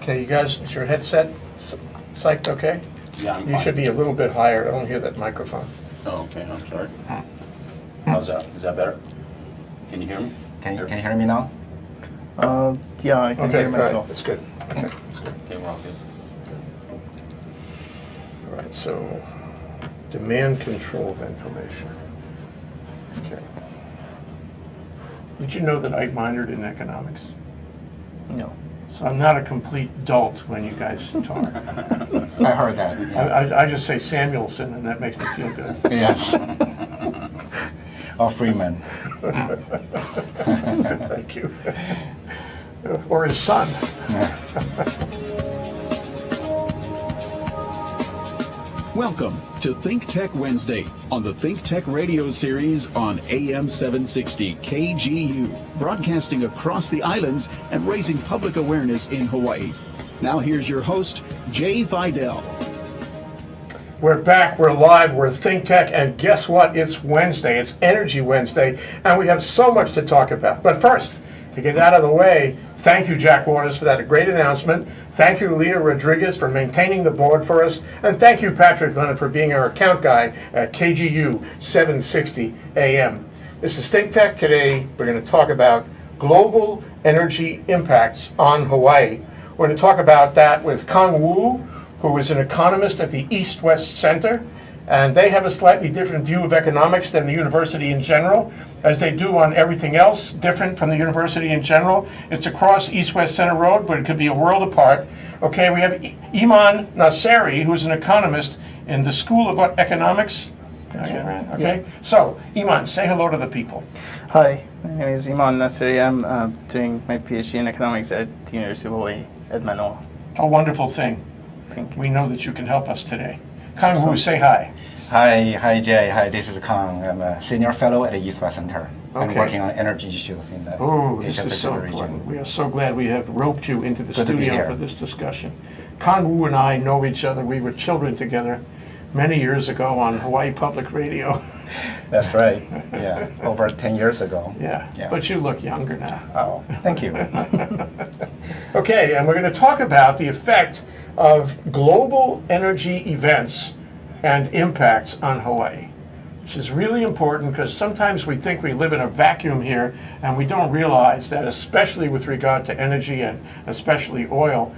Okay, you guys, is your headset psyched okay? Yeah, I'm You fine. should be a little bit higher. I don't hear that microphone. Oh, okay, I'm sorry. How's that? Is that better? Can you hear me? Can you hear me now? Yeah, I can Okay, hear all right, myself. that's good. Okay, that's good. Okay, we're all good. All right, so demand control ventilation. Okay. Did you know that I minored in economics? No. So I'm not a complete dolt when you guys talk. I heard that. Yeah. I just say Samuelson, and that makes me feel good. Yes. Or Freeman. Thank you. Or his son. Welcome to ThinkTech Wednesday on the ThinkTech radio series on AM 760 KGU, broadcasting across the islands and raising public awareness in Hawaii. Now here's your host, Jay Fidell. We're back, we're live, we're ThinkTech, and guess what? It's Wednesday, it's Energy Wednesday, and we have so much to talk about. But first, to get out of the way, thank you, Jack Waters, for that great announcement. Thank you, Leah Rodriguez, for maintaining the board for us. And thank you, Patrick Leonard, for being our account guy at KGU 760 AM. This is ThinkTech. Today, we're going to talk about global energy impacts on Hawaii. We're going to talk about that with Kang, who is an economist at the East-West Center. And they have a slightly different view of economics than the university in general, as they do on everything else, different from the university in general. It's across East-West Center Road, but it could be a world apart. Okay, we have Iman Nasseri, who is an economist in the School of Economics. Okay, so Iman, say hello to the people. Hi, my name is Iman Nasseri. I'm doing my PhD in economics at the University of Hawaii at Manoa. A wonderful thing. Thank you. We know that you can help us today. Kang, say hi. Hi Jay. Hi, this is Kang. I'm a senior fellow at the East-West Center. I'm Okay. working on energy issues in the Oh, this Asia is so Pacific important. region. We are so glad we have roped you into the Good to be studio here. for this discussion. Kang Woo and I know each other. We were children together many years ago on Hawaii Public Radio. That's right. Yeah, over 10 years ago. Yeah, Yeah. but you look younger now. Oh, thank you. Okay, and we're going to talk about the effect of global energy events and impacts on Hawaii, which is really important because sometimes we think we live in a vacuum here and we don't realize that, especially with regard to energy and especially oil,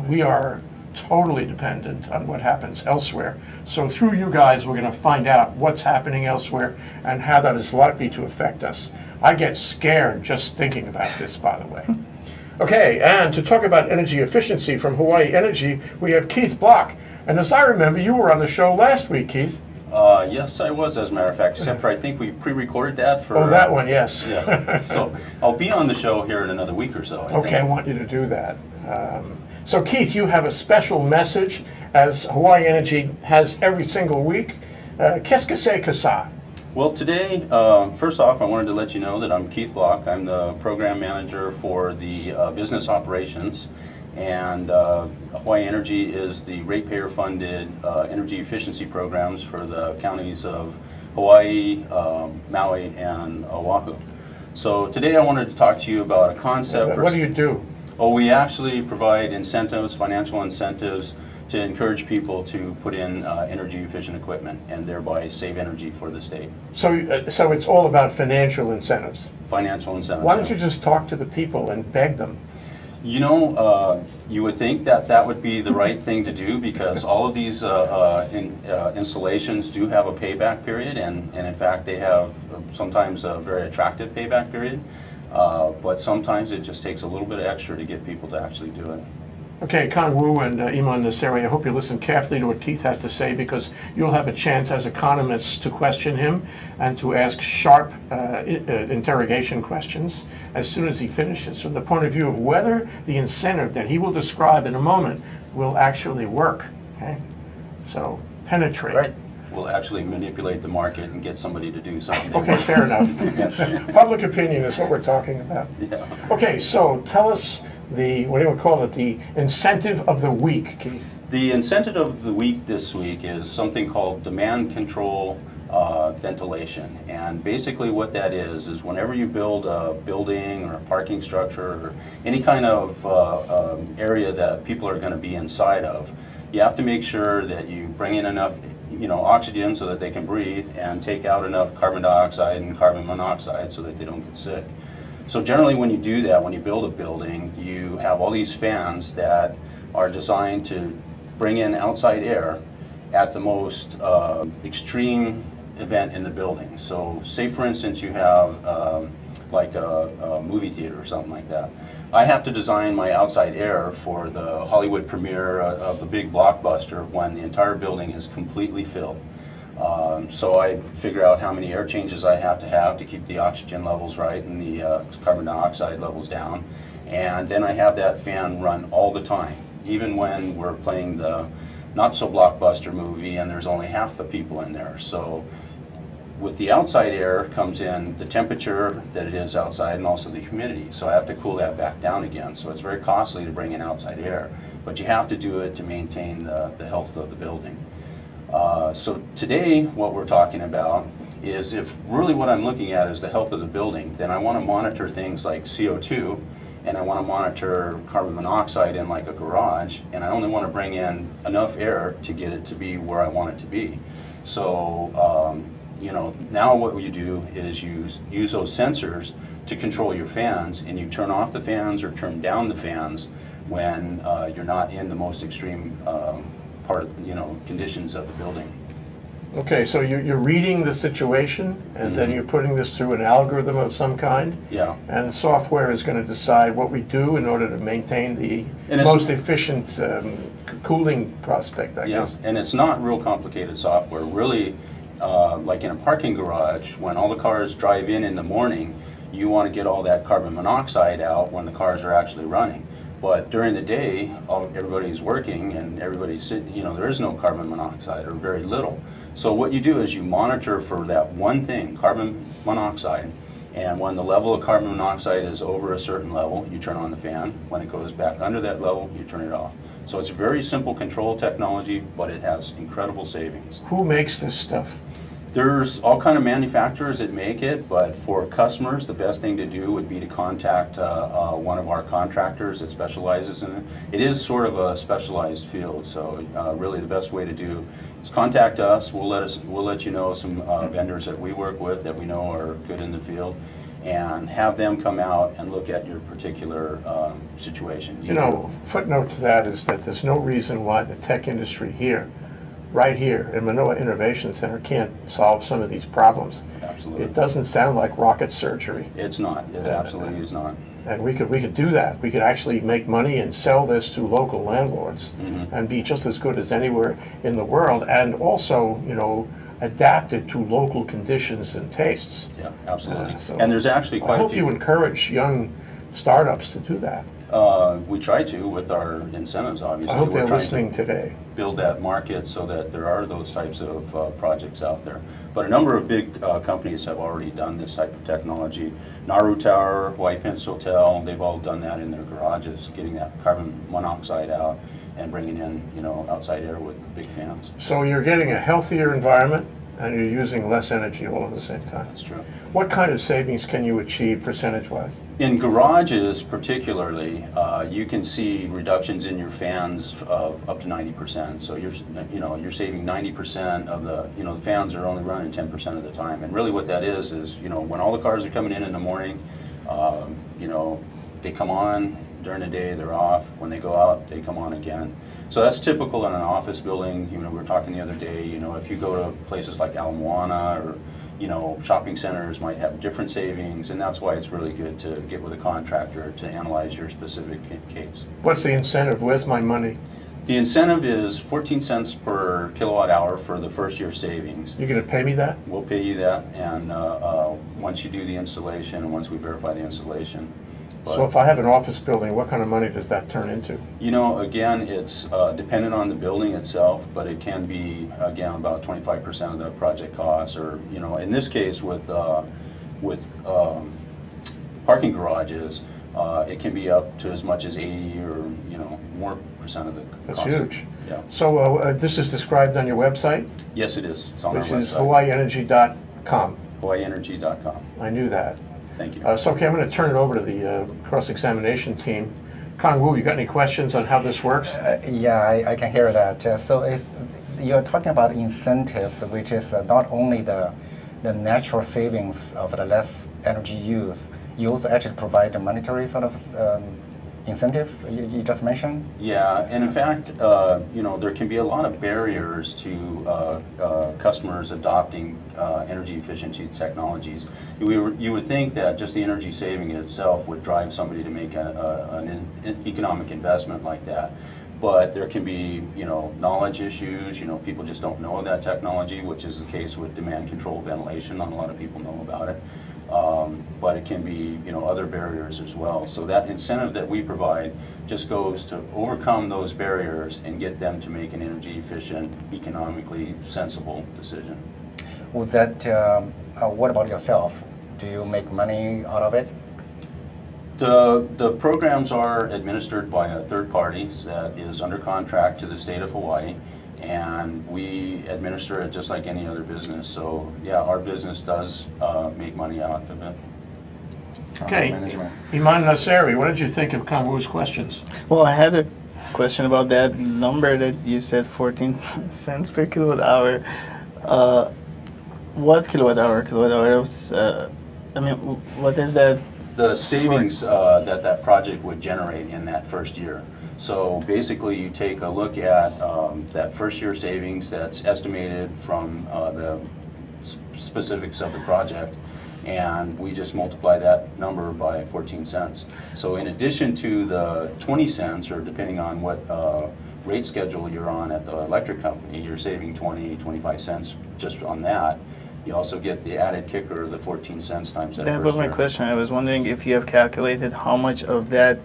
we are totally dependent on what happens elsewhere. So through you guys, we're going to find out what's happening elsewhere and how that is likely to affect us. I get scared just thinking about this, by the way. Okay, and to talk about energy efficiency from Hawaii Energy, we have Keith Block. And as I remember, you were on the show last week, Keith. Yes, I was, as a matter of fact, except for I think we pre-recorded that for... Oh, that one, yes. Yeah, so I'll be on the show here in another week or so, I Okay, I think. want you to do that. So Keith, you have a special message, as Hawaii Energy has every single week. Qu'est-ce que c'est que ça? Well, today, first off, I wanted to let you know that I'm Keith Block. I'm the program manager for the business operations. And Hawaii Energy is the ratepayer-funded energy efficiency programs for the counties of Hawaii, Maui, and Oahu. So today I wanted to talk to you about a concept. What do you do? Oh, we actually provide incentives, financial incentives, to encourage people to put in energy-efficient equipment and thereby save energy for the state. So it's all about financial incentives. Financial incentives. Why don't you just talk to the people and beg them? You know, you would think that that would be the right thing to do because all of these installations do have a payback period, and in fact they have sometimes a very attractive payback period, but sometimes it just takes a little bit extra to get people to actually do it. Okay, Kang Woo and Iman Nasseri, I hope you listen carefully to what Keith has to say because you'll have a chance as economists to question him and to ask sharp interrogation questions as soon as he finishes from the point of view of whether the incentive that he will describe in a moment will actually work. Okay, so penetrate. Right. We'll actually manipulate the market and get somebody to do something. Okay, fair enough. Public opinion is what we're talking about. Yeah. Okay, so tell us the, what do you call it, the incentive of the week, Keith. The incentive of the week this week is something called demand control ventilation. And basically what that is whenever you build a building or a parking structure or any kind of area that people are going to be inside of, you have to make sure that you bring in enough oxygen so that they can breathe, and take out enough carbon dioxide and carbon monoxide so that they don't get sick. So generally when you do that, when you build a building, you have all these fans that are designed to bring in outside air at the most extreme event in the building. So say for instance you have like a movie theater or something like that. I have to design my outside air for the Hollywood premiere of the big blockbuster when the entire building is completely filled. So I figure out how many air changes I have to keep the oxygen levels right and the carbon dioxide levels down. And then I have that fan run all the time, even when we're playing the not so blockbuster movie and there's only half the people in there. So with the outside air comes in the temperature that it is outside and also the humidity. So I have to cool that back down again. So it's very costly to bring in outside air, but you have to do it to maintain the health of the building. So today what we're talking about is, if really what I'm looking at is the health of the building, then I want to monitor things like CO2, and I want to monitor carbon monoxide in like a garage, and I only want to bring in enough air to get it to be where I want it to be. So now what you do is use those sensors to control your fans, and you turn off the fans or turn down the fans when you're not in the most extreme conditions of the building. Okay, so you're reading the situation, and then you're putting this through an algorithm of some kind? Yeah. And software is going to decide what we do in order to maintain the most efficient cooling prospect, I guess. And it's not real complicated software. Really, like in a parking garage, when all the cars drive in the morning, you want to get all that carbon monoxide out when the cars are actually running. But during the day, everybody's working and everybody's sitting, there is no carbon monoxide, or very little. So what you do is you monitor for that one thing, carbon monoxide, and when the level of carbon monoxide is over a certain level, you turn on the fan. When it goes back under that level, you turn it off. So it's very simple control technology, but it has incredible savings. Who makes this stuff? There's all kind of manufacturers that make it, but for customers, the best thing to do would be to contact one of our contractors that specializes in it. It is sort of a specialized field, so really the best way to do is contact us. We'll let you know some vendors that we work with that we know are good in the field, and have them come out and look at your particular situation. Footnote to that is that there's no reason why the tech industry here, right here in Manoa Innovation Center, can't solve some of these problems. Absolutely. It doesn't sound like rocket surgery. It's not. It absolutely is not. And we could do that. We could actually make money and sell this to local landlords and be just as good as anywhere in the world, and also, adapt it to local conditions and tastes. Yeah, absolutely. So and there's actually quite I hope a few. you encourage young startups to do that. We try to with our incentives, obviously. I hope We're they're trying listening to today. build that market so that there are those types of projects out there. But a number of big companies have already done this type of technology. Nauru Tower, White Pence Hotel, they've all done that in their garages, getting that carbon monoxide out and bringing in, outside air with big fans. So you're getting a healthier environment, and you're using less energy all at the same time. That's true. What kind of savings can you achieve percentage-wise? In garages particularly, you can see reductions in your fans of up to 90%. So you're saving 90% of the fans are only running 10% of the time. And really what that is when all the cars are coming in the morning, they come on during the day, they're off. When they go out, they come on again. So that's typical in an office building. We were talking the other day, if you go to places like Ala Moana or shopping centers might have different savings, and that's why it's really good to get with a contractor to analyze your specific case. What's the incentive? Where's my money? The incentive is 14 cents per kilowatt hour for the first year savings. You're going to pay me that? We'll pay you that, and once you do the installation and once we verify the installation. So if I have an office building, what kind of money does that turn into? Again, it's dependent on the building itself, but it can be, again, about 25% of the project cost, or, in this case with parking garages, it can be up to as much as 80 or, more of the That's cost. huge. Yeah. So this is described on your website, Yes, it is. It's on which our is website. hawaiienergy.com. hawaiienergy.com. I knew that. Thank you. So, okay, I'm going to turn it over to the cross-examination team. Kang Wu, you got any questions on how this works? Yeah, I can hear that. You're talking about incentives, which is not only the natural savings of the less energy use, you also actually provide the monetary sort of incentives you just mentioned? Yeah, and in fact, there can be a lot of barriers to customers adopting energy efficiency technologies. You would think that just the energy saving itself would drive somebody to make an economic investment like that. But there can be, knowledge issues. People just don't know that technology, which is the case with demand control ventilation. Not a lot of people know about it. But it can be, other barriers as well. So that incentive that we provide just goes to overcome those barriers and get them to make an energy efficient, economically sensible decision. Was that, what about yourself? Do you make money out of it? The programs are administered by a third party that is under contract to the state of Hawaii, and we administer it just like any other business. So yeah, our business does make money out of it. Okay, Management. Iman Nasseri, what did you think of Kang Wu's questions? Well, I had a question about that number that you said 14 cents per kilowatt hour. What kilowatt hour? Kilowatt hours? What is that? The savings that project would generate in that first year. So basically, you take a look at that first year savings that's estimated from the specifics of the project, and we just multiply that number by 14 cents. So in addition to the 20 cents, or depending on what rate schedule you're on at the electric company, you're saving 20, 25 cents just on that. You also get the added kicker, the 14 cents times that That first was my year. question. I was wondering if you have calculated how much of that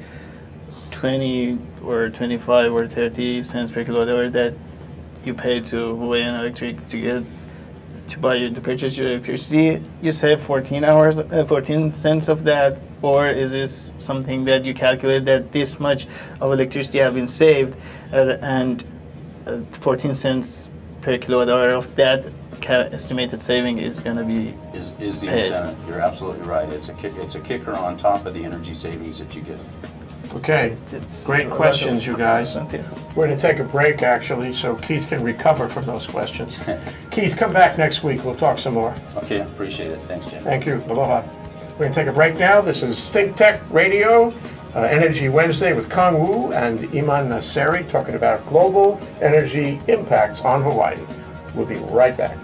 20 or 25 or 30 cents per kilowatt hour that you pay to Hawaiian Electric to purchase your electricity. You save 14 cents of that, or is this something that you calculate that this much of electricity have been saved, and 14 cents per kilowatt hour of that estimated saving is going to be Is the paid. incentive. You're absolutely right. It's a kicker on top of the energy savings that you get. Okay, It's great a lot questions, of you guys. incentive. We're going to take a break, actually, so Keith can recover from those questions. Keith, come back next week. We'll talk some more. Okay, appreciate it. Thanks, Jim. Thank you. Aloha. We're going to take a break now. This is ThinkTech Radio, Energy Wednesday with Kang Wu and Iman Nasseri talking about global energy impacts on Hawaii. We'll be right back.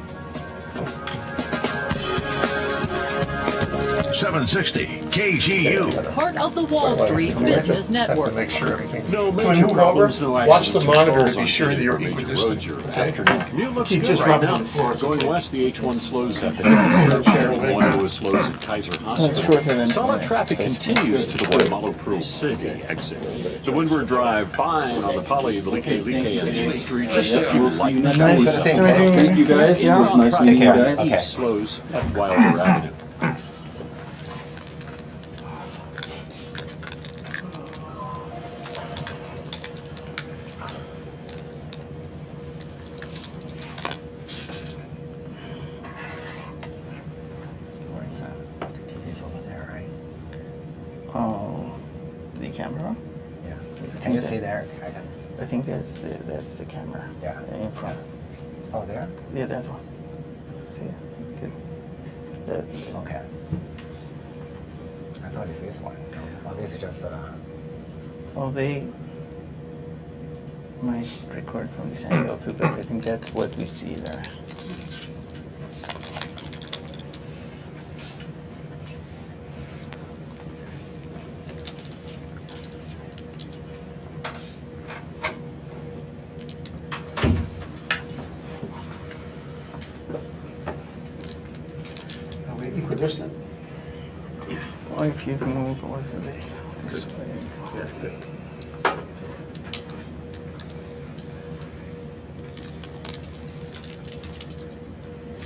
760 KGU. Part of the Wall Street Business Have to Network. make sure everything. No Can we major move problems, over? no Watch the accidents or monitor stalls to be on sure that you're major roads equidistant. your Okay? afternoon commute looks Keith, good just right rub it now. on the floor. Going west, the H1 slows at the Manoa slows at Kaiser shorter Hospital. than Solid 20 traffic minutes. continues to the Waimalu Pearl City exit. The Windward Drive fine on the Pali, the Like and A3. Just a few light Nice shows. meeting you guys. Yeah. Nice meeting you guys. Okay. Slows at Wilder Avenue. Where is that? The TV's over there, right? Oh, the camera. Yeah. Can you see there? I think that's the camera. Yeah. In front. Oh, there? Yeah, that one. See, good. That. Okay. I thought it's this one. Oh, this is just. Oh, they might record from this angle too, but I think that's what we see there. Are we equidistant? Or if you move a little bit this way.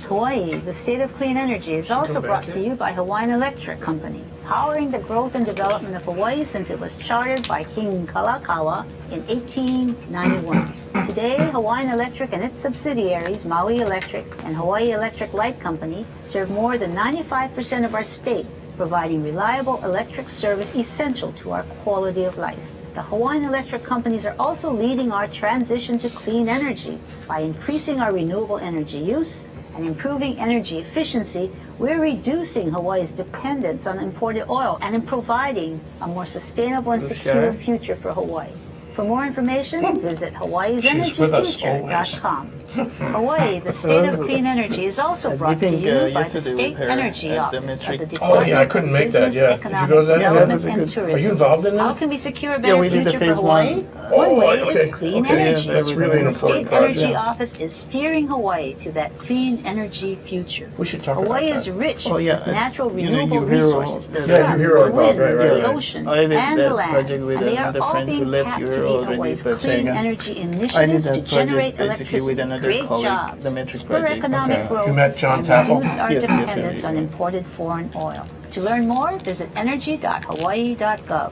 Hawaii, the state of clean energy, is also brought to you by Hawaiian Electric Company. powering the growth and development of Hawaii since it was chartered by King Kalakaua in 1891. Today, Hawaiian Electric and its subsidiaries, Maui Electric and Hawaii Electric Light Company, serve more than 95% of our state, providing reliable electric service essential to our quality of life. The Hawaiian Electric companies are also leading our transition to clean energy. By increasing our renewable energy use and improving energy efficiency, we're reducing Hawaii's dependence on imported oil and in providing a more sustainable and secure future for Hawaii. For more information, visit hawaiisenergyfuture.com. Hawaii, the state of clean energy, is also brought to you by the State Energy Office of the Department I couldn't make of that, Business, Did you go to that? Development, and Tourism. Are you involved in How that? can we secure a better we did the future for phase Hawaii? one. One way okay, is clean energy. That's really an The State important project. Energy Office is steering Hawaii to that clean energy future. We should talk about Hawaii that. is rich Oh, yeah. with natural You know, renewable you hear resources, the Yeah, sun, you hear the about wind, right, the right. ocean, I did and that the land. project with And they are another all friend who being left tapped to Euro be already, Hawaii's but clean I energy did initiatives that to generate project basically with electricity, another create colleague, jobs, the Metric spur project. economic Okay. growth, You met John and Taffel? reduce our Yes, yes, dependence I on did. imported foreign oil. To learn more, visit energy.hawaii.gov.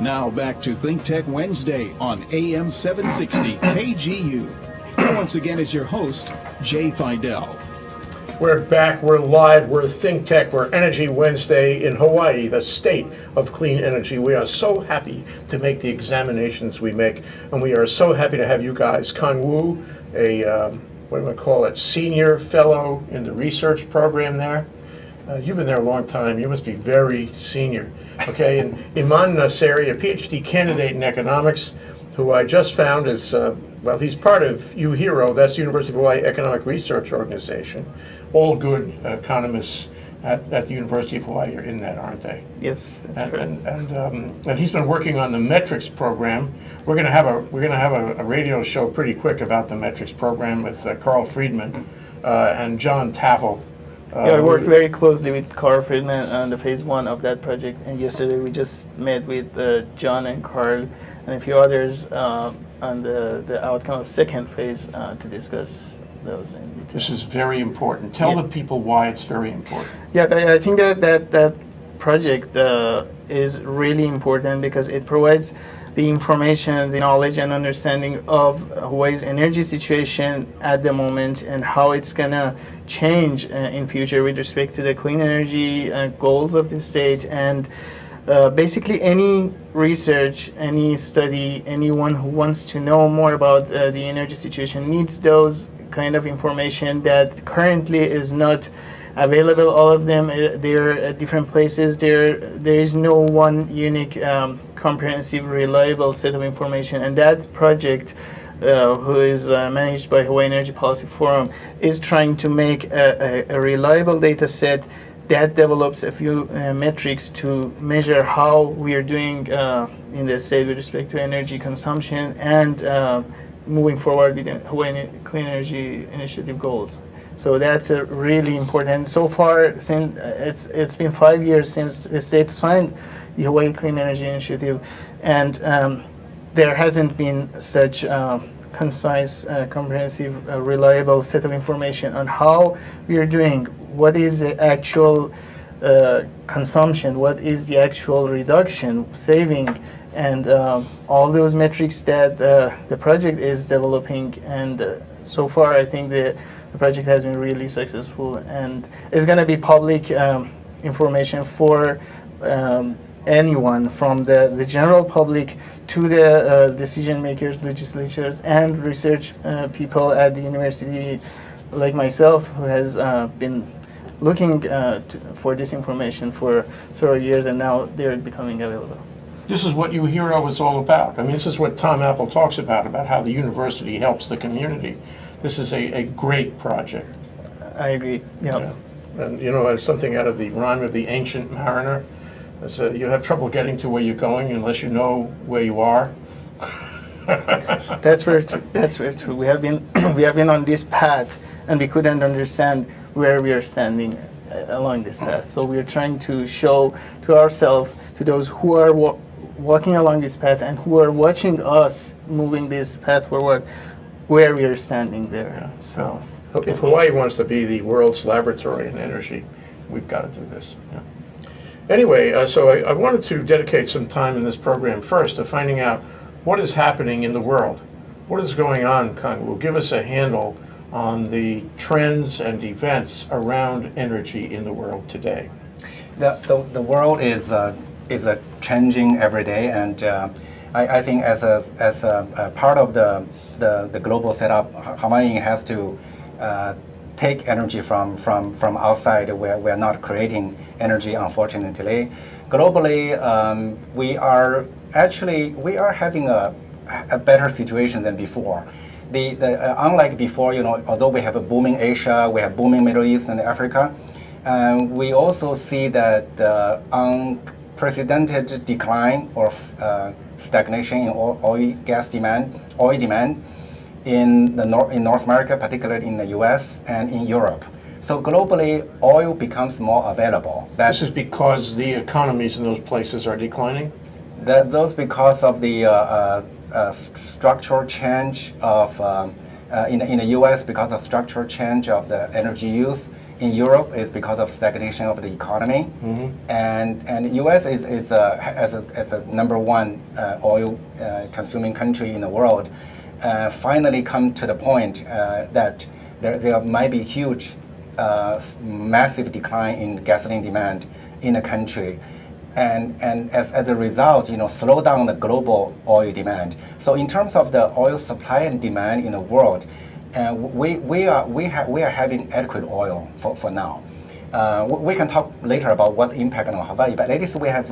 Now back to ThinkTech Wednesday on AM 760 KGU. And once again is your host, Jay Fidell. We're back, we're live, we're ThinkTech, we're Energy Wednesday in Hawaii, the state of clean energy. We are so happy to make the examinations we make, and we are so happy to have you guys. Kang Wu, what do I call it, senior fellow in the research program there. You've been there a long time, you must be very senior. Okay, and Iman Nasseri, a PhD candidate in economics, who I just found is, he's part of UHERO, that's the University of Hawaii Economic Research Organization. All good economists at the University of Hawaii are in that, aren't they? Yes, that's correct. And he's been working on the metrics program. We're going to have a radio show pretty quick about the metrics program with Carl Friedman and John Taffel. I worked very closely with Carl Friedman on the phase one of that project, and yesterday we just met with John and Carl and a few others on the outcome of second phase to discuss those in detail. This is very important. Tell the people why it's very important. Yeah, I think that project is really important because it provides the information, the knowledge and understanding of Hawaii's energy situation at the moment and how it's gonna change in future with respect to the clean energy goals of the state. And basically any research, any study, anyone who wants to know more about the energy situation needs those kind of information that currently is not available. All of them, they're at different places. There is no one unique, comprehensive, reliable set of information. And that project, who is managed by Hawaii Energy Policy Forum, is trying to make a reliable data set that develops a few metrics to measure how we are doing in the state with respect to energy consumption and moving forward with the Hawaii Clean Energy Initiative goals. So that's really important. So far, since it's been 5 years since the state signed the Hawaii Clean Energy Initiative, and there hasn't been such concise, comprehensive, reliable set of information on how we are doing. What is the actual consumption? What is the actual reduction, saving, and all those metrics that the project is developing. And so far, I think the project has been really successful, and it's going to be public information for anyone from the general public to the decision makers, legislatures, and research people at the university, like myself, who has been looking for this information for several years, and now they're becoming available. This is what UHERO is all about. I mean, this is what Tom Apple talks about how the university helps the community. This is a great project. I agree. Yeah. And you know, something out of the rhyme of the Ancient Mariner. You have trouble getting to where you're going unless you know where you are. That's very true. That's very true. We have been on this path, and we couldn't understand where we are standing along this path. So we are trying to show to ourselves, to those who are walking along this path and who are watching us moving this path forward, where we are standing there. So If Hawaii wants to be the world's laboratory in energy, we've got to do this. Yeah. Anyway, so I wanted to dedicate some time in this program first to finding out what is happening in the world. What is going on, Kang? Will give us a handle on the trends and events around energy in the world today. The world is changing every day, and I think as a part of the global setup, Hawaii has to take energy from outside. We're not creating energy, unfortunately. Globally, we are having a better situation than before. Unlike before, although we have a booming Asia, we have booming Middle East and Africa, we also see that unprecedented decline or stagnation in oil demand in North America, particularly in the U.S. and in Europe. So globally, oil becomes more available. This is because the economies in those places are declining? Those because of the structural change of in the U.S. because of structural change of the energy use. In Europe, is because of stagnation of the economy, and U.S. is as a number one oil consuming country in the world. Finally, come to the point that there might be huge, massive decline in gasoline demand in the country. And as a result, slow down the global oil demand. So in terms of the oil supply and demand in the world, we are having adequate oil for now. We can talk later about what the impact on Hawaii, but at least we have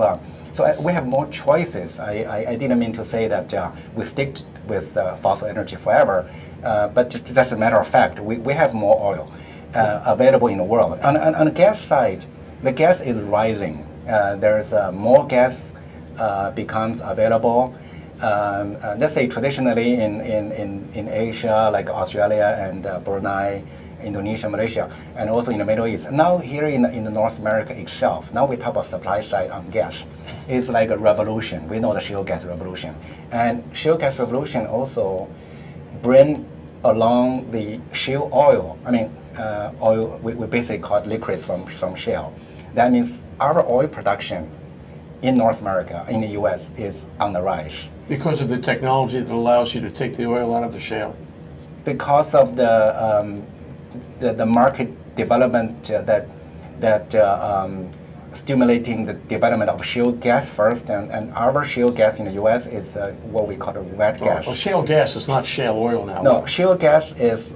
we have more choices. I didn't mean to say that we stick with fossil energy forever, but that's a matter of fact. We have more oil available in the world. On the gas side, the gas is rising. There's more gas becomes available. Let's say traditionally in Asia, like Australia and Brunei, Indonesia, Malaysia, and also in the Middle East. Now here in the North America itself, now we talk about supply side on gas. It's like a revolution. We know the shale gas revolution. And shale gas revolution also bring along the shale oil. I mean, oil, we basically call it liquids from shale. That means our oil production in North America, in the U.S., is on the rise. Because of the technology that allows you to take the oil out of the shale. Because of the market development that stimulating the development of shale gas first, and our shale gas in the U.S. is what we call a wet gas. Well, shale gas is not shale oil now. No, shale gas is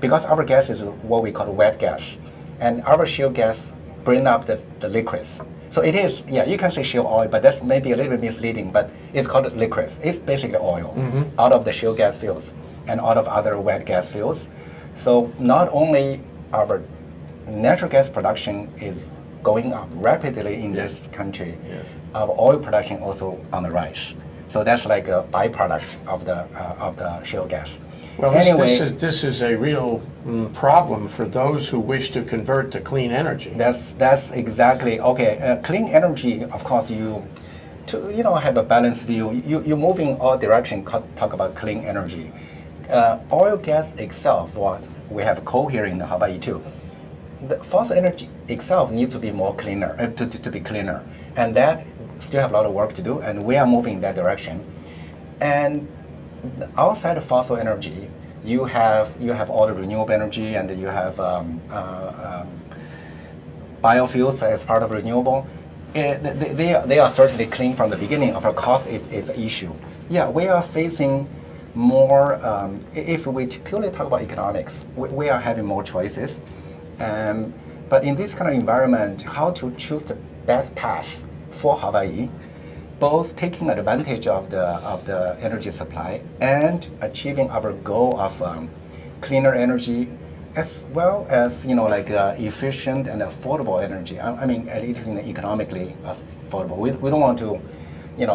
because our gas is what we call wet gas, and our shale gas bring up the liquids. So it is, yeah, you can say shale oil, but that's maybe a little bit misleading, but it's called liquids. It's basically oil out of the shale gas fields and out of other wet gas fields. So not only our natural gas production is going up rapidly in this country, our oil production also on the rise. So that's like a byproduct of the shale gas. Well, anyway, this is a real problem for those who wish to convert to clean energy. That's exactly okay. Clean energy, of course, you have a balanced view. You move in all directions. Talk about clean energy. Oil gas itself, well, we have coal here in Hawaii too. The fossil energy itself needs to be more cleaner, to be cleaner, and that still have a lot of work to do. And we are moving in that direction. And outside of fossil energy, you have all the renewable energy, and you have biofuels as part of renewable. They are certainly clean from the beginning. Of course, is an issue. Yeah, we are facing more. If we purely talk about economics, we are having more choices. But in this kind of environment, how to choose the best path for Hawaii, both taking advantage of the energy supply and achieving our goal of cleaner energy, as well as efficient and affordable energy. I mean, at least economically affordable. We don't want to,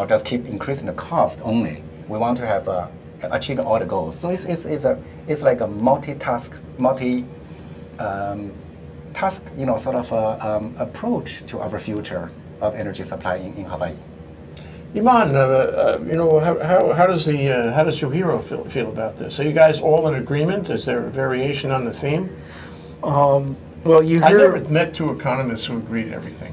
just keep increasing the cost only. We want to have achieving all the goals. So it's like a multi-task, sort of approach to our future of energy supply in Hawaii. Iman, how does Juhiro feel about this? Are you guys all in agreement? Is there a variation on the theme? Well, you I hear never met two economists who agreed everything.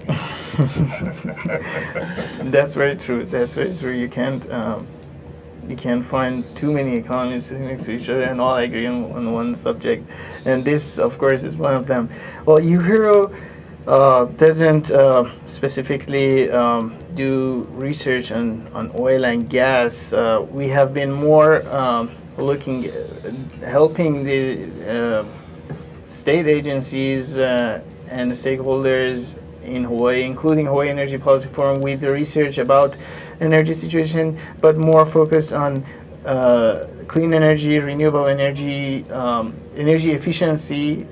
that's very true. That's very true. You can't find too many economists sitting next to each other and all agree on one subject, and this, of course, is one of them. Well, Juhiro doesn't specifically do research on oil and gas. We have been more helping the state agencies and stakeholders in Hawaii, including Hawaii Energy Policy Forum, with the research about energy situation, but more focused on clean energy, renewable energy, energy efficiency,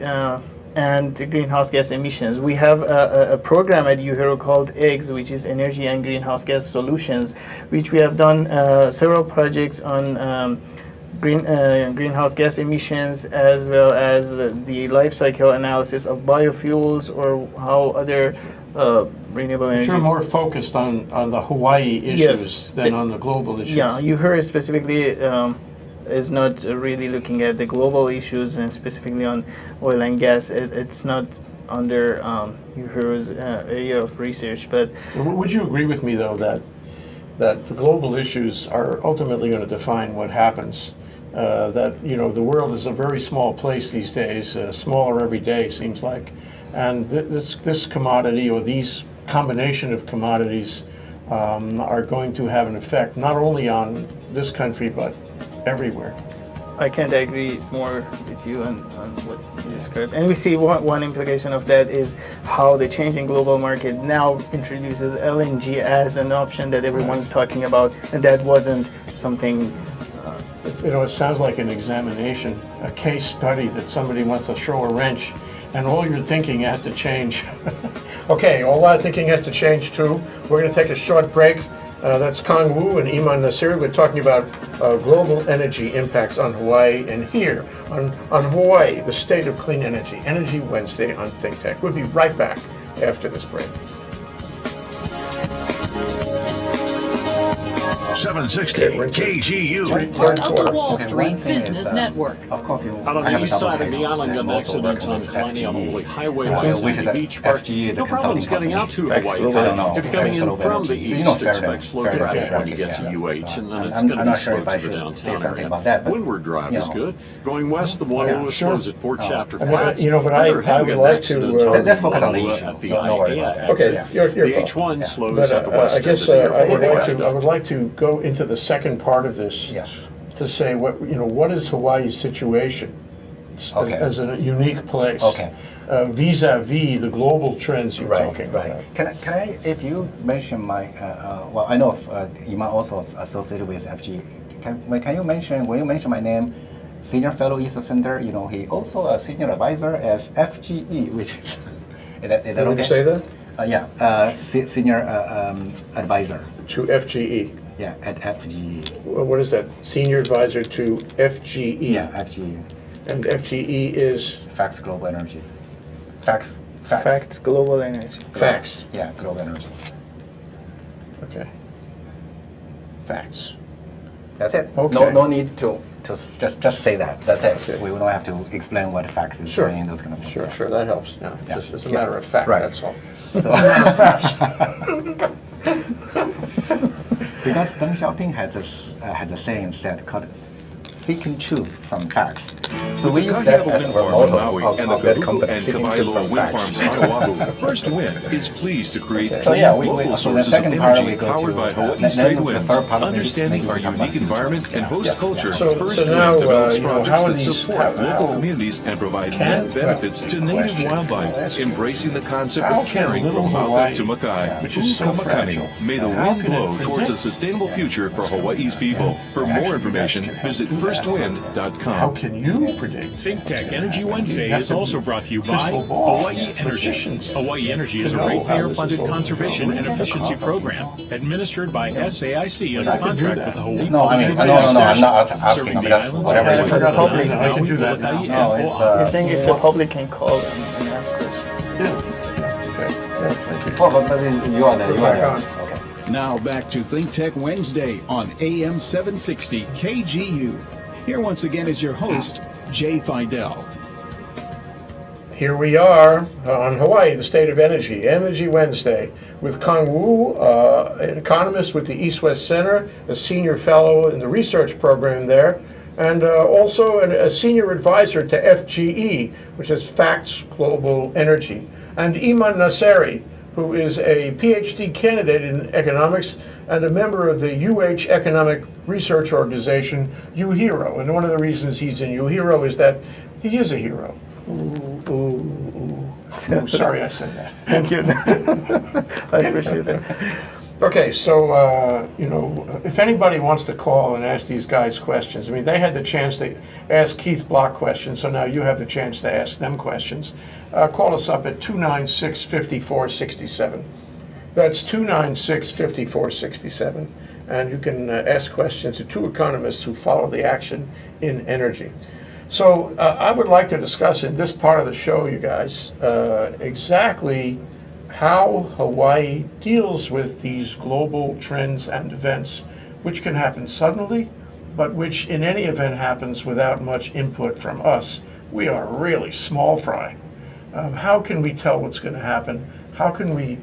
and greenhouse gas emissions. We have a program at UHERO called EGGS, which is Energy and Greenhouse Gas Solutions, which we have done several projects on greenhouse gas emissions, as well as the life cycle analysis of biofuels or how other renewable But energies. you're more focused on the Hawaii issues Yes. than on the global issues. Yeah, UHERO specifically is not really looking at the global issues and specifically on oil and gas. It's not under UHERO's area of research, but Would you agree with me, though, that the global issues are ultimately going to define what happens? That the world is a very small place these days, smaller every day seems like, and this commodity or these combination of commodities are going to have an effect not only on this country but everywhere. I can't agree more with you on what you described. And we see one implication of that is how the changing global market now introduces LNG as an option that everyone's talking about, and that wasn't something. It sounds like an examination, a case study that somebody wants to throw a wrench, and all your thinking has to change. Okay, all our thinking has to change too. We're going to take a short break. That's Kang Wu and Iman Nasseri. We're talking about global energy impacts on Hawaii, and here on Hawaii, the state of clean energy, Energy Wednesday on ThinkTech. We'll be right back after this break. 760 KGU. Third Of the quarter. Wall Okay, Street one thing Business is, Network. Of course, Out on the east side of the island, got an accident on Kalani on Hawaii Highway which is Sandy the Beach Park. FGE, the No problems consulting getting out to company. Hawaii. I don't know. If you're coming in Global from the Energy. east, Fair expect slow Fair traffic when you Fair get to UH, and then it's I'm going to be not sure slow if I to the should say downtown something area. about that, but, Windward Drive you is know. good. Going west, the Manoa sure. slows at Fort Chapter I mean, Flats. but I would like to. Let's focus on the Manoa issue. at the Don't worry IAEA about that. Okay, exit. your The call. H1 slows But at the west I guess end of the I would airport. like to go into the second part of this. Yes. To say what is Hawaii's situation Okay. as a unique place, Okay. vis-a-vis the global trends you're talking about. Can I, if you mention my, well, I know Iman also associated with FG. Can you mention, when you mention my name, Senior Fellow East Center, he also a Senior Advisor as FGE, which is, is that Did you okay? say that? Yeah, Senior Advisor. To FGE. Yeah, at FGE. What is that? Senior advisor to FGE. Yeah, FGE. And FGE is Facts Global Energy. Facts. Facts Global Energy. facts. Yeah, Global Energy. Okay. Facts. That's it. Okay. No need to just say that. That's it. Okay. We don't have to explain what facts is Sure. doing and those kind of things. Sure, that helps. Yeah, Yeah. just as a Yeah. matter of fact, Right. that's all. So, because Deng Xiaoping had a saying that called seeking truth from facts. So we use that as our motto of that company, seeking truth from facts. First Wind is pleased to create So yeah, local so the sources of second part we energy go powered to by Hawaii's then trade the winds, third part understanding maybe our we come unique back. environment and host culture. So First now, Wind develops how projects are that these- support how- local communities and provide Can- net benefits to well, native question. I'll wildlife, ask you. embracing the concept How of can caring little from Hawaii, Makai to Makai, which is so Ukamakani. fragile, May the how wind can it blow towards a predict- sustainable future for That's what Hawaii's I'm- people. For Actually, more you guys information, can help visit do that. firstwind.com. How can you predict? ThinkTech Energy Wednesday You have is to also brought to you by crystal ball Hawaii Energy. positions Hawaii Energy to is a know how ratepayer-funded this is all conservation going. and efficiency program administered by SAIC under I can do contract that. with the Hawaii No, I mean, Public no, I'm not Utilities asking. Serving I mean, the that's islands whatever of you I forgot forgot. public. I can do that now. No, it's He's saying if the public can call and ask questions. Yeah. Okay. Yeah, thank you. Well, but you are there. You are Back there. on. Okay. Now back to ThinkTech Wednesday on AM 760 KGU. Here once again is your host, Jay Fidell. Here we are on Hawaii, the state of energy, Energy Wednesday, with Kang, an economist with the East-West Center, a senior fellow in the research program there, and also a senior advisor to FGE, which is Facts Global Energy, and Iman Nasseri, who is a PhD candidate in economics and a member of the UH Economic Research Organization, UHERO. And one of the reasons he's in UHERO is that he is a hero. Ooh, sorry I said that. Thank you. I appreciate it. Okay, so, if anybody wants to call and ask these guys questions, I mean, they had the chance to ask Keith Block questions, so now you have the chance to ask them questions. Call us up at 296-5467. That's 296-5467. And you can ask questions to two economists who follow the action in energy. So I would like to discuss in this part of the show, you guys, exactly how Hawaii deals with these global trends and events, which can happen suddenly, but which in any event happens without much input from us. We are really small fry. How can we tell what's going to happen? How can we,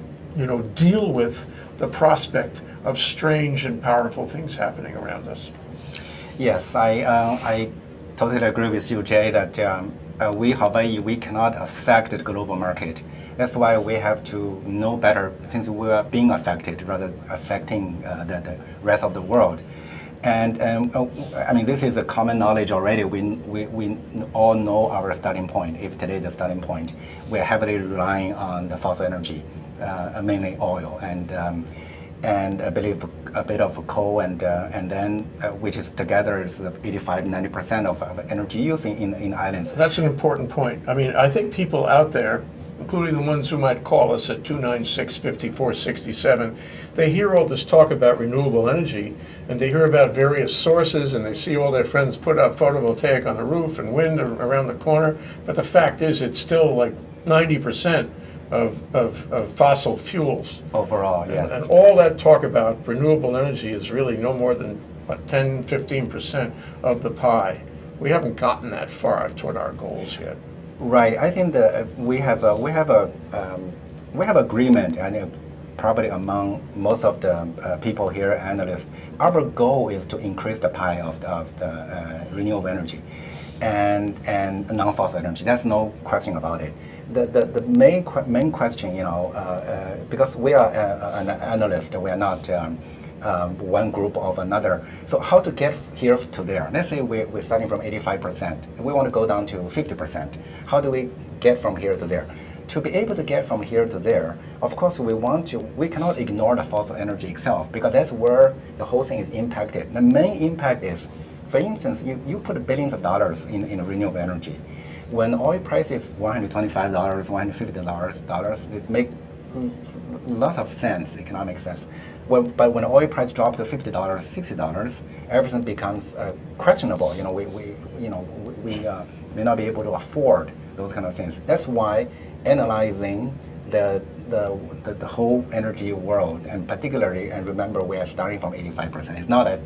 deal with the prospect of strange and powerful things happening around us? Yes, I totally agree with you, Jay, that we, Hawaii, we cannot affect the global market. That's why we have to know better, since we are being affected rather affecting the rest of the world. And I mean, this is a common knowledge already. We all know our starting point. If today is the starting point, we're heavily relying on the fossil energy, mainly oil, and I believe a bit of coal, and then which is together is 85-90% of energy use in islands. That's an important point. I mean, I think people out there, including the ones who might call us at 296-5467, they hear all this talk about renewable energy, and they hear about various sources, and they see all their friends put up photovoltaic on the roof and wind around the corner, but the fact is it's still like 90% of fossil fuels. Overall, yes. And all that talk about renewable energy is really no more than 10-15% of the pie. We haven't gotten that far toward our goals yet. Right. I think that we have agreement, and probably among most of the people here, analysts, our goal is to increase the pie of the renewable energy and non-fossil energy. There's no question about it. The main question, because we are an analyst, we are not one group of another. So how to get here to there? Let's say we're starting from 85%. We want to go down to 50%. How do we get from here to there? To be able to get from here to there, of course, we cannot ignore the fossil energy itself, because that's where the whole thing is impacted. The main impact is, for instance, you put billions of dollars in renewable energy. When oil price is $125, $150, it makes lots of sense, economic sense. But when oil price drops to $50, $60, everything becomes questionable. We may not be able to afford those kind of things. That's why analyzing the whole energy world, and particularly, and remember, we are starting from 85%. It's not that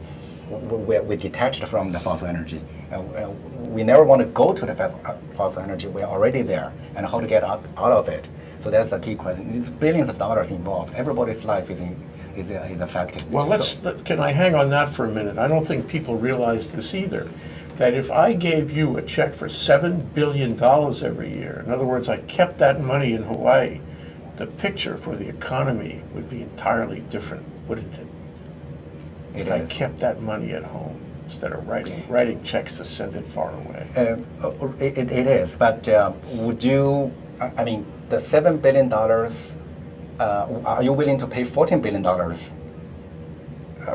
we're detached from the fossil energy. We never want to go to the fossil energy. We're already there, and how to get out of it. So that's the key question. It's billions of dollars involved. Everybody's life is affected. Well, can I hang on that for a minute? I don't think people realize this either. That if I gave you a check for $7 billion every year, in other words, I kept that money in Hawaii, the picture for the economy would be entirely different, wouldn't it? If I kept that money at home instead of writing checks to send it far away. It is, but would you, I mean, the $7 billion, are you willing to pay $14 billion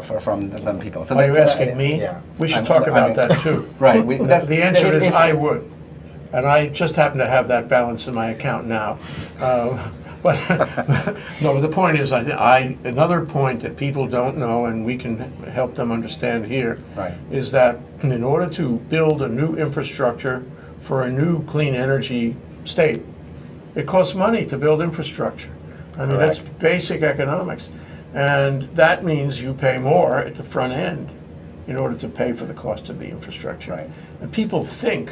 from some people? So are you asking me? Yeah. We should talk about that too. Right. The answer is I would. And I just happen to have that balance in my account now. But no, the point is, another point that people don't know, and we can help them understand here, is that in order to build a new infrastructure for a new clean energy state, it costs money to build infrastructure. I mean, that's basic economics. And that means you pay more at the front end in order to pay for the cost of the infrastructure. Right. And people think,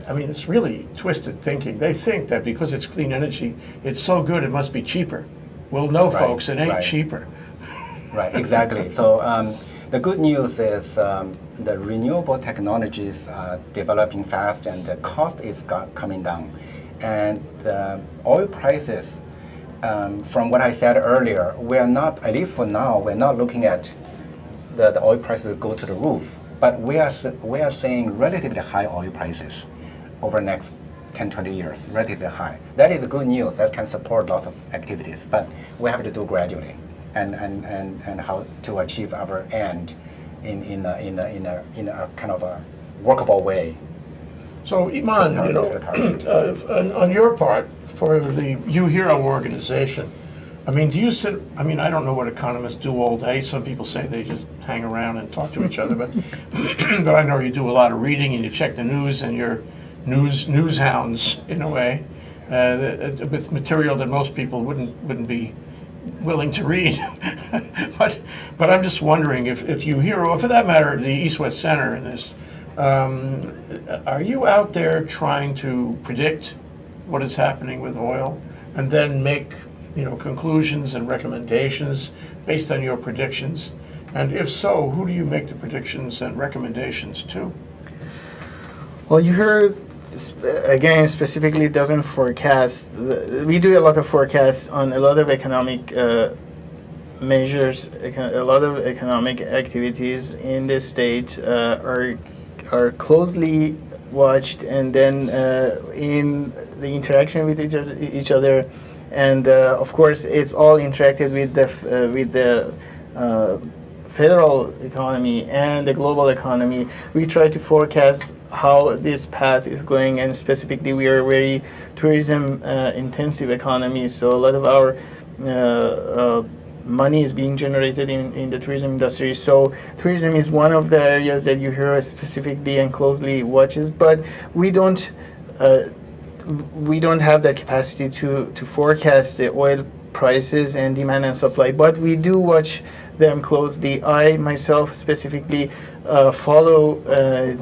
I mean, it's really twisted thinking. They think that because it's clean energy, it's so good it must be cheaper. Well, no, Right, folks, it ain't right. cheaper. Right, exactly. So the good news is the renewable technologies are developing fast and the cost is coming down. And the oil prices, from what I said earlier, we are not, at least for now, we're not looking at the oil prices go to the roof. But we are seeing relatively high oil prices over the next 10, 20 years, relatively high. That is good news. That can support lots of activities, but we have to do gradually, and how to achieve our end in a kind of a workable way. So Iman, you know, on your part, for the You Hero organization, I mean, do you sit, I mean, I don't know what economists do all day. Some people say they just hang around and talk to each other, but but I know you do a lot of reading and you check the news and you're news hounds in a way, with material that most people wouldn't be willing to read. but I'm just wondering if You Hero, or for that matter, the East-West Center in this, are you out there trying to predict what is happening with oil and then make, you know, conclusions and recommendations based on your predictions? And if so, who do you make the predictions and recommendations to? Well, you heard, again, specifically doesn't forecast. We do a lot of forecasts on a lot of economic measures. A lot of economic activities in the state are closely watched, and then in the interaction with each other, and of course it's all interacted with the federal economy and the global economy. We try to forecast how this path is going, and specifically we are a very tourism intensive economy, so a lot of our money is being generated in the tourism industry. So tourism is one of the areas that You Hero specifically and closely watches, but we don't have that capacity to forecast the oil prices and demand and supply, but we do watch them closely. I myself specifically follow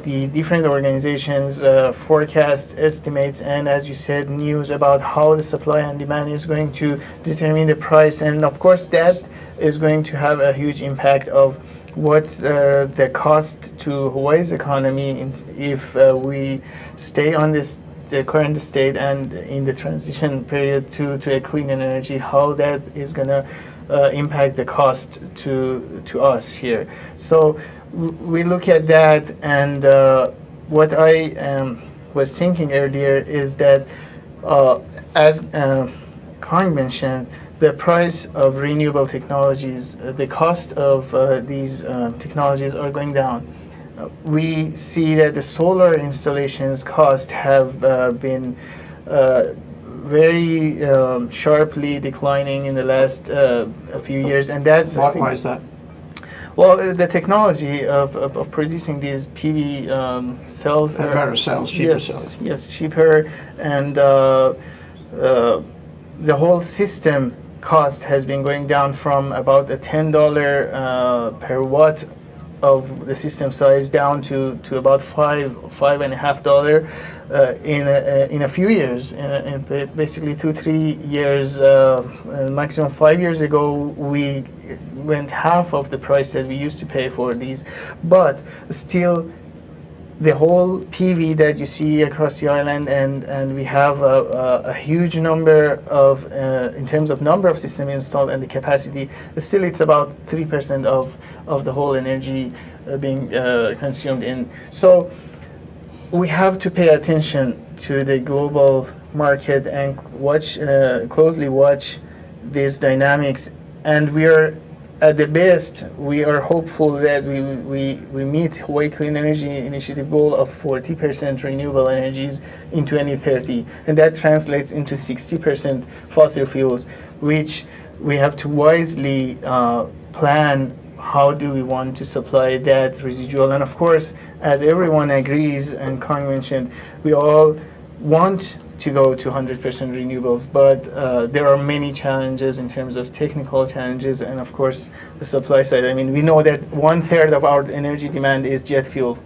the different organizations' forecast estimates, and as you said, news about how the supply and demand is going to determine the price, and of course that is going to have a huge impact of what's the cost to Hawaii's economy if we stay on the current state and in the transition period to a clean energy, how that is going to impact the cost to us here. So we look at that, and what I was thinking earlier is that as Kang mentioned, the price of renewable technologies, the cost of these technologies are going down. We see that the solar installations cost have been very sharply declining in the last a few years, and that's Why is that? well, the technology of producing these PV cells And better cells, cheaper cells. Yes, cheaper, and the whole system cost has been going down from about a $10 per watt of the system size down to about $5.50 in a few years, in basically 2-3 years, maximum 5 years ago. We went half of the price that we used to pay for these, but still the whole PV that you see across the island, and we have a huge number of, in terms of number of systems installed and the capacity, still it's about 3% of the whole energy being consumed in. So we have to pay attention to the global market and closely watch these dynamics, and we are at the best, we are hopeful that we meet Hawaii Clean Energy Initiative goal of 40% renewable energies in 2030, and that translates into 60% fossil fuels, which we have to wisely plan. How do we want to supply that residual? And of course, as everyone agrees, and Kang mentioned, we all want to go to 100% renewables, but there are many challenges in terms of technical challenges and of course the supply side. I mean, we know that 1/3 of our energy demand is jet fuel.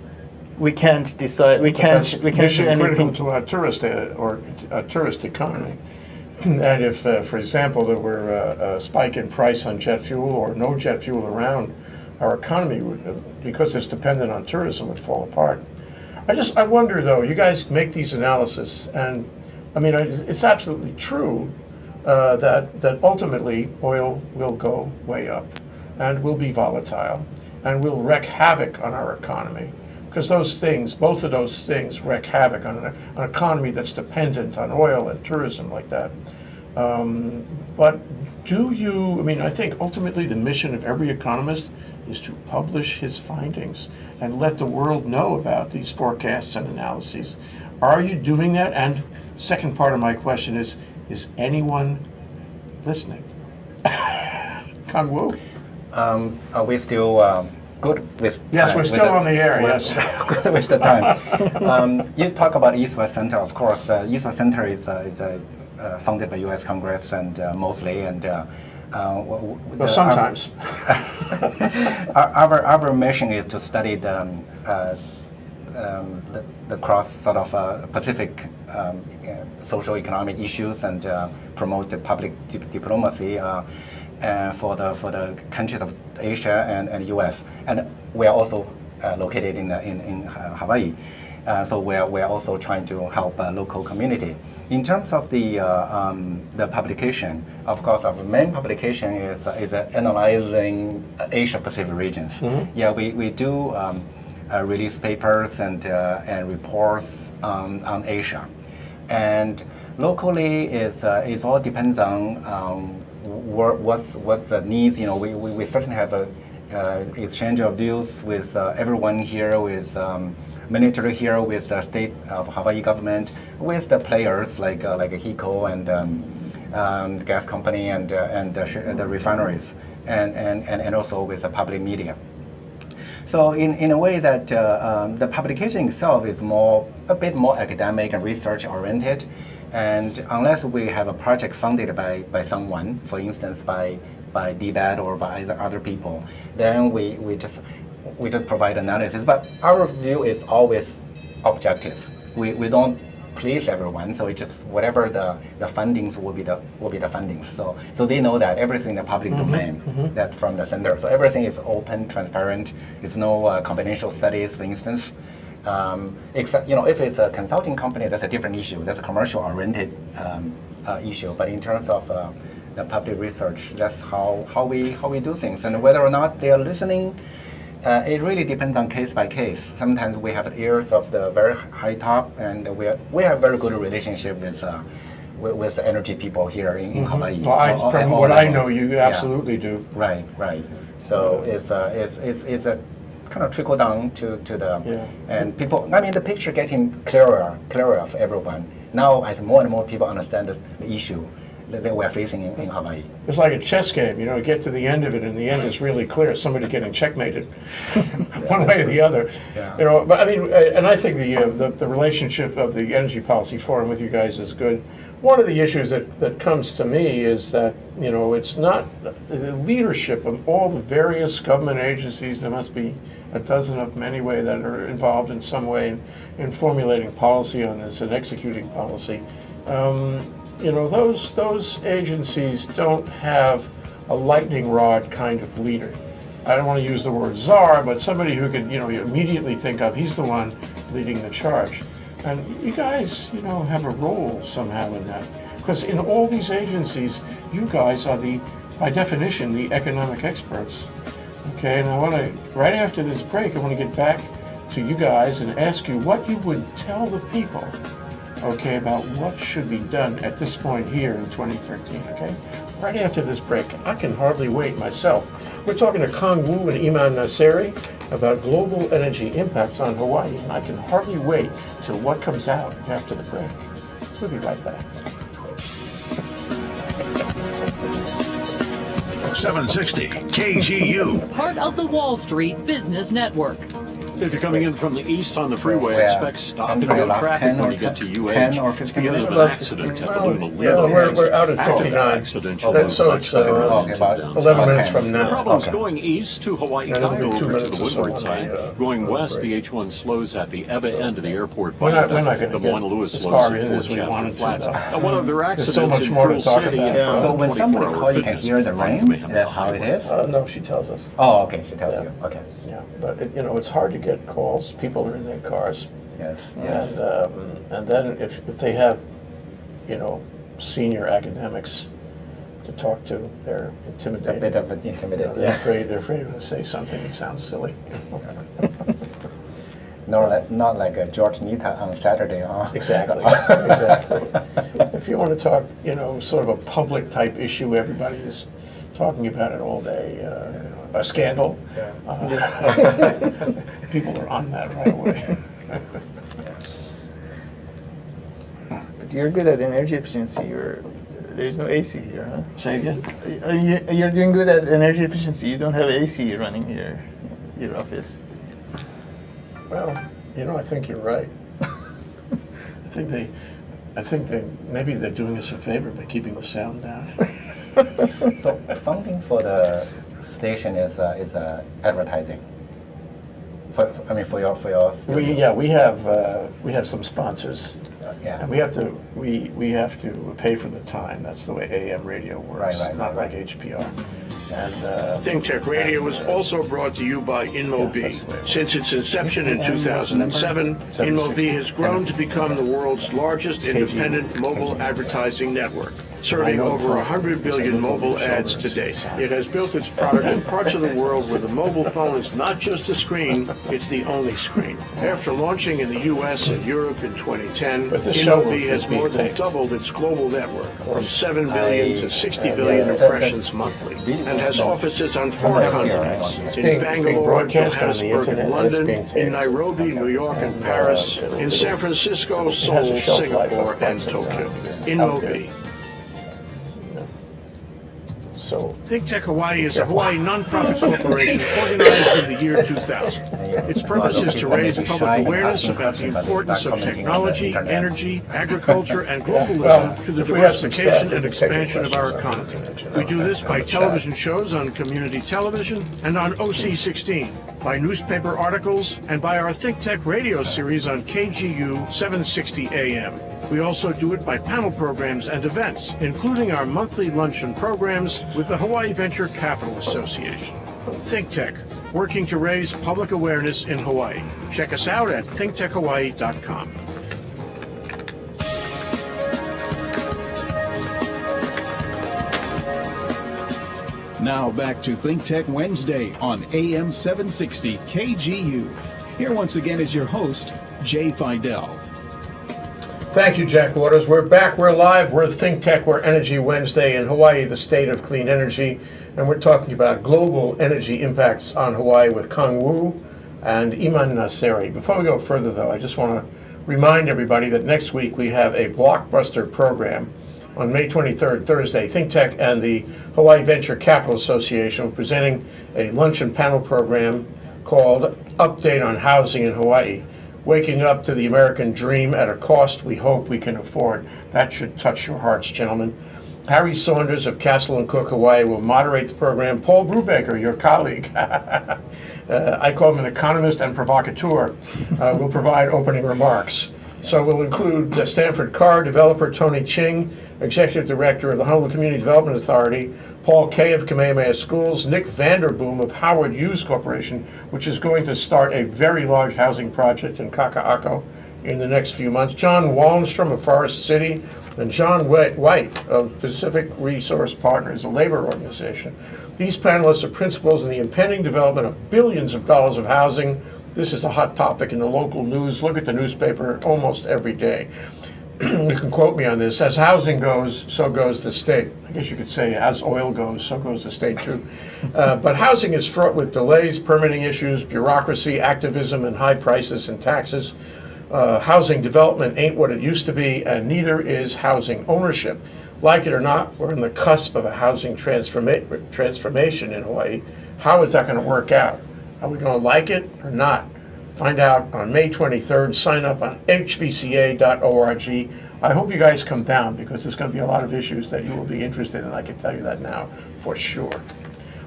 We can't decide. We can't do Mission critical anything. to our tourist or a tourist economy. And if, for example, there were a spike in price on jet fuel or no jet fuel around, our economy would, because it's dependent on tourism, would fall apart. I wonder though. You guys make these analyses, and I mean, it's absolutely true that ultimately oil will go way up, and will be volatile, and will wreak havoc on our economy. Because those things, both of those things, wreak havoc on an economy that's dependent on oil and tourism like that. But I mean, I think ultimately the mission of every economist is to publish his findings and let the world know about these forecasts and analyses. Are you doing that? And second part of my question is anyone listening? Kang Wu? Are we still good with Yes, we're still on the air, yes. Good with the time. You talk about East-West Center, of course. East-West Center is founded by U.S. Congress and mostly, and Well, sometimes. our mission is to study the cross sort of Pacific social economic issues and promote the public diplomacy for the countries of Asia and U.S. And we are also located in Hawaii. So we are also trying to help local community. In terms of the publication, of course, our main publication is analyzing Asia Pacific regions. Mm-hmm. Yeah, we do release papers and reports on Asia, and locally it all depends on what's the needs. You know, we certainly have a exchange of views with everyone here, with military here, with the state of Hawaii government, with the players like HECO and gas company and the refineries, and also with the public media. So in a way that the publication itself is a bit more academic and research oriented, and unless we have a project funded by someone, for instance by DBAT or by other people, then we just provide analysis. But our view is always objective. We don't please everyone, so it's just whatever the fundings will be the fundings. So they know that everything in the public domain, that from the center. So everything is open, transparent. There's no confidential studies, for instance. Except, if it's a consulting company, that's a different issue. That's a commercial-oriented issue. But in terms of the public research, that's how we do things. And whether or not they are listening, it really depends on case by case. Sometimes we have ears of the very high top, and we have very good relationship with the energy people here in Hawaii. Well, from what I know, you absolutely do. Right. So it's a kind of trickle down to the and people. I mean, the picture getting clearer for everyone. Now, as more and more people understand the issue that we're facing in Hawaii. It's like a chess game, you get to the end of it, and the end is really clear. Somebody getting checkmated, one way or the other. Yeah. But I mean, and I think the relationship of the Energy Policy Forum with you guys is good. One of the issues that comes to me is that it's not the leadership of all the various government agencies. There must be a dozen of them anyway that are involved in some way in formulating policy on this and executing policy. Those agencies don't have a lightning rod kind of leader. I don't want to use the word czar, but somebody who could, you immediately think of, he's the one leading the charge. And you guys, have a role somehow in that. Because in all these agencies, you guys are by definition, the economic experts. Okay, and I want to, right after this break, I want to get back to you guys and ask you what you would tell the people, okay, about what should be done at this point here in 2013, okay? Right after this break. I can hardly wait myself. We're talking to Kang Wu and Iman Nasseri about global energy impacts on Hawaii, and I can hardly wait till what comes out after the break. We'll be right back. 760 KGU. Part of the Wall Street Business Network. If you're coming in from the east on the freeway, Yeah. expect stop-and-go Last traffic 10 when or you get to 10 UH. or 15 because of minutes? an accident at the Luna Yeah, Luna. we're out at After that 59. accident, So you'll move much it's, better okay, into about downtown. 11 minutes 10. from The now. problem's Okay. going east to Hawaii Yeah, it'll be Cairo 2 over to minutes the or so windward on side. the, Going on the west, break. the H1 slows at the EBA end of the airport. We're not viaduct. going to The get Mauna Lua as slows far at in Fort as we Chapman wanted to, Flats. though. One of their There's accidents so much in more to Pearl talk City. about. So when somebody 24-hour calls, you can fitness hear the on rain? Kamehameha That's how it Highway. is? No, she tells us. Oh, okay, she tells you. Okay. Yeah, but it's hard to get calls. People are in their cars, Yes, yes. and then if they have, senior academics to talk to, they're A intimidated. bit of an intimidating. They're afraid. They're afraid to say something that sounds silly. Not like George Nita on Saturday, huh? Exactly. Exactly. If you want to talk, sort of a public type issue, everybody is talking about it all day. A scandal. People are on that right away. But you're good at energy efficiency. There's no AC here, huh? Say again? You're doing good at energy efficiency. You don't have AC running here, your office. Well, I think you're right. I think maybe they're doing us a favor by keeping the sound down. So funding for the station is advertising. For your studio. We have some sponsors. Yeah. And we have to pay for the time. That's the way AM radio works. Right, It's not right. like HPR. And ThinkTech Radio is also brought to you by InmoB. Since its inception in 2007, InmoB has grown to become the world's largest independent mobile advertising network, serving over 100 billion mobile ads to date. It has built its product in parts of the world where the mobile phone is not just a screen, it's the only screen. After launching in the US and Europe in 2010, But this show InmoB has is being more than taped. doubled its global network from 7 billion to 60 billion impressions monthly, and has offices on 4 continents, It's in being Bangalore, broadcast on the Johannesburg, internet, and and it's London, being taped. in Nairobi, New York, and And, Paris, it'll- in San Francisco, it has Seoul, a shelf life of Singapore, quite and some Tokyo. time because it's out there. InmoB. So ThinkTech Hawaii is a Hawaii nonprofit corporation organized in the year 2000. Its purpose is to raise public awareness about the importance of technology, energy, agriculture, and globalism to the if we have some staff, diversification we and can take your expansion of our questions economy. We do this by television shows on community television and on OC16, by newspaper articles, and by our ThinkTech radio series on KGU 760 AM. We also do it by panel programs and events, including our monthly luncheon programs with the Hawaii Venture Capital Association. ThinkTech, working to raise public awareness in Hawaii. Check us out at thinktechhawaii.com. Now back to ThinkTech Wednesday on AM 760 KGU. Here once again is your host, Jay Fidell. thank you, Jack Waters. We're back. We're live. We're ThinkTech. We're Energy Wednesday in Hawaii, the state of clean energy. And we're talking about global energy impacts on Hawaii with Kang and Iman Nasseri. Before we go further, though, I just want to remind everybody that next week we have a blockbuster program on May 23rd, Thursday. ThinkTech and the Hawaii Venture Capital Association are presenting a luncheon panel program called Update on Housing in Hawaii, Waking Up to the American Dream at a Cost We Hope We Can Afford. That should touch your hearts, gentlemen. Harry Saunders of Castle and Cook, Hawaii will moderate the program. Paul Brubaker, your colleague, I call him an economist and provocateur, will provide opening remarks. So we'll include Stanford Carr developer Tony Ching, Executive Director of the Honolulu Community Development Authority, Paul Kay of Kamehameha Schools, Nick Vanderboom of Howard Hughes Corporation, which is going to start a very large housing project in Kaka'ako in the next few months, John Wallenstrom of Forest City, and John White of Pacific Resource Partners, a labor organization. These panelists are principals in the impending development of billions of dollars of housing. This is a hot topic in the local news. Look at the newspaper almost every day. You can quote me on this. As housing goes, so goes the state. I guess you could say as oil goes, so goes the state too. But housing is fraught with delays, permitting issues, bureaucracy, activism, and high prices and taxes. Housing development ain't what it used to be, and neither is housing ownership. Like it or not, we're on the cusp of a housing transformation in Hawaii. How is that going to work out? Are we going to like it or not? Find out on May 23rd. Sign up on hvca.org. I hope you guys come down because there's going to be a lot of issues that you will be interested in. I can tell you that now for sure.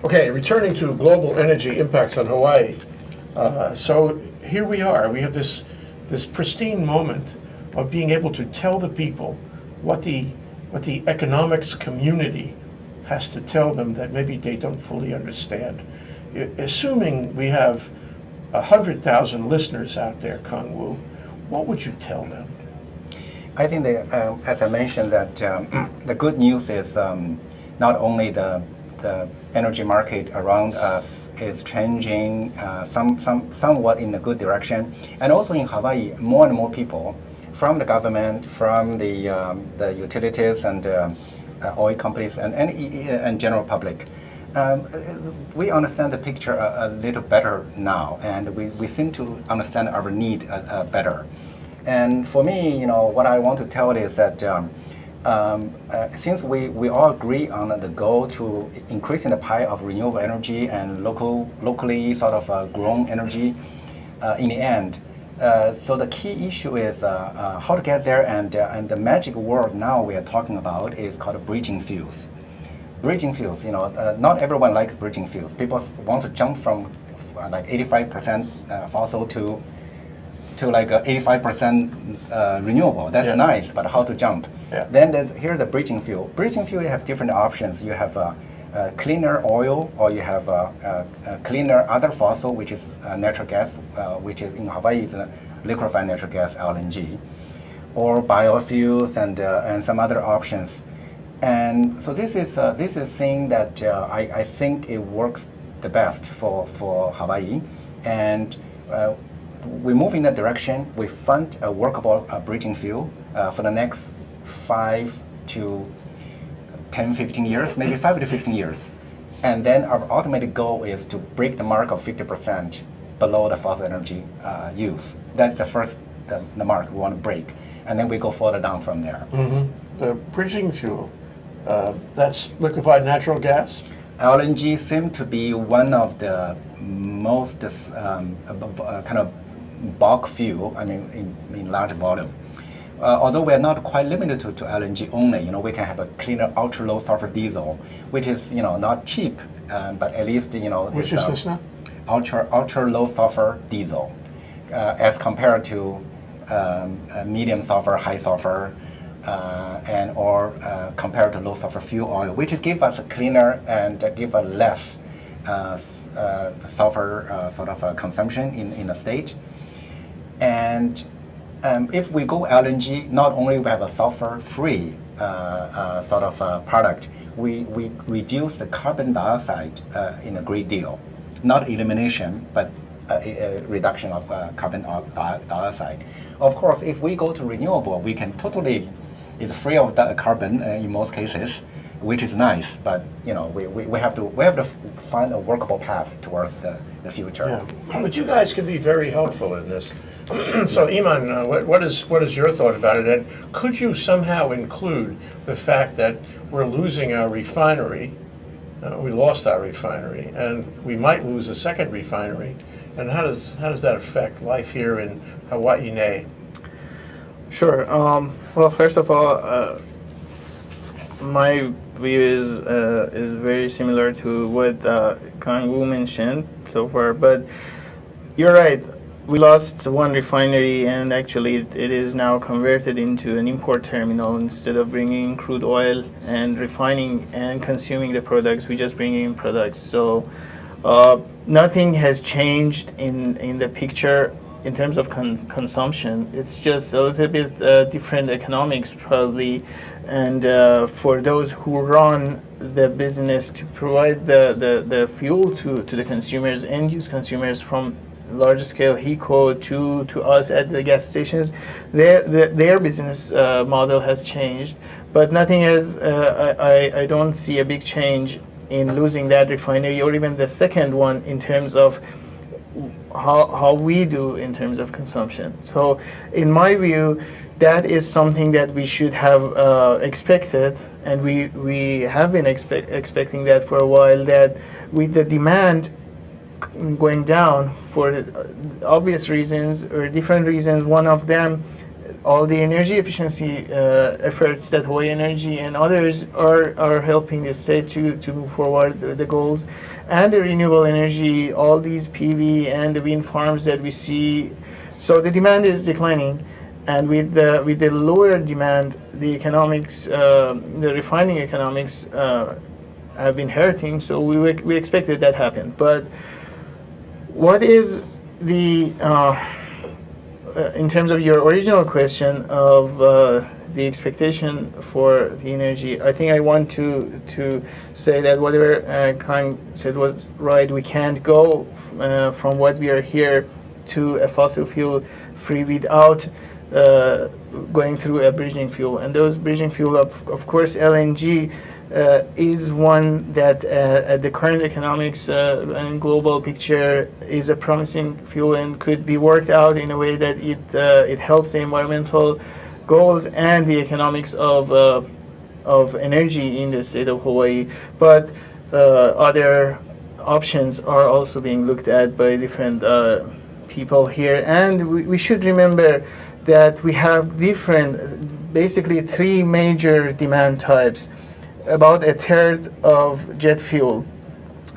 Okay, returning to global energy impacts on Hawaii. So here we are. We have this pristine moment of being able to tell the people what the economics community has to tell them that maybe they don't fully understand. Assuming we have 100,000 listeners out there, Kang Wu, what would you tell them? I think that, as I mentioned, that the good news is not only the energy market around us is changing somewhat in a good direction, and also in Hawaii, more and more people from the government, from the utilities and oil companies and general public. We understand the picture a little better now, and we seem to understand our need better. And for me, what I want to tell is that since we all agree on the goal to increasing the pie of renewable energy and locally sort of grown energy, in the end, so the key issue is how to get there, and the magic word now we are talking about is called bridging fuels. Bridging fuels, not everyone likes bridging fuels. People want to jump from like 85% fossil to like 85% renewable. That's nice, but how to jump? Yeah. Then here's the bridging fuel. Bridging fuel, you have different options. You have cleaner oil, or you have cleaner other fossil, which is natural gas, which is in Hawaii is liquefied natural gas, LNG, or biofuels and some other options. And so this is a thing that I think it works the best for Hawaii, and we move in that direction. We fund a workable bridging fuel for the next 5 to 10, 15 years, maybe 5 to 15 years. And then our ultimate goal is to break the mark of 50% below the fossil energy use. That's the first the mark we want to break. And then we go further down from there. Mm-hmm. The bridging fuel, that's liquefied natural gas? LNG seems to be one of the most kind of bulk fuel, in large volume. Although we are not quite limited to LNG only, we can have a cleaner ultra low sulfur diesel, which is not cheap, but at least Which is this now? Ultra low sulfur diesel, as compared to medium sulfur, high sulfur, or compared to low sulfur fuel oil, which give us a cleaner and give a less sulfur sort of consumption in the state. And if we go LNG, not only we have a sulfur-free sort of product, we reduce the carbon dioxide in a great deal. Not elimination, but a reduction of carbon dioxide. Of course, if we go to renewable, we can totally, it's free of carbon in most cases, which is nice. But we have to find a workable path towards the future. Yeah. But you guys can be very helpful in this. So Iman, what is your thought about it? And could you somehow include the fact that we're losing our refinery? We lost our refinery, and we might lose a second refinery. And how does that affect life here in Hawaii? Sure. Well, first of all, my view is very similar to what Kang Wu mentioned so far. But you're right. We lost one refinery, and actually it is now converted into an import terminal. Instead of bringing crude oil and refining and consuming the products, we just bring in products. So nothing has changed in the picture in terms of consumption. It's just a little bit different economics probably, and for those who run the business to provide the fuel to the consumers, end-use consumers, from large scale HECO to us at the gas stations, their business model has changed, but nothing has, I don't see a big change in losing that refinery or even the second one in terms of how we do in terms of consumption. So in my view, that is something that we should have expected, and we have been expecting that for a while, that with the demand going down for obvious reasons or different reasons. One of them, all the energy efficiency efforts that Hawaii Energy and others are helping the state to move forward the goals, and the renewable energy, all these PV and the wind farms that we see. So the demand is declining, and with the lower demand, the economics, the refining economics have been hurting. So we expected that happen. But what is the in terms of your original question of the expectation for the energy, I think I want to say that whatever Kang said was right. We can't go from what we are here to a fossil fuel free without going through a bridging fuel. And those bridging fuel, of course, LNG is one that at the current economics and global picture is a promising fuel and could be worked out in a way that it helps the environmental goals and the economics of energy in the state of Hawaii. But other options are also being looked at by different people here. And we should remember that we have different, basically three major demand types. About a third of jet fuel,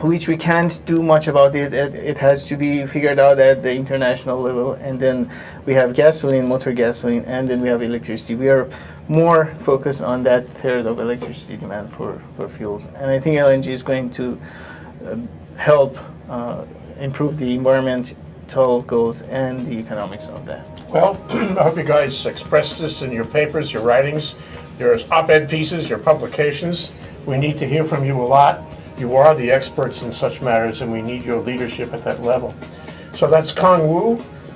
which we can't do much about it. It has to be figured out at the international level. And then we have gasoline, motor gasoline, and then we have electricity. We are more focused on that third of electricity demand for fuels. And I think LNG is going to help improve the environmental goals and the economics of that. Well, I hope you guys express this in your papers, your writings, your op-ed pieces, your publications. We need to hear from you a lot. You are the experts in such matters, and we need your leadership at that level. So that's Kang Wu,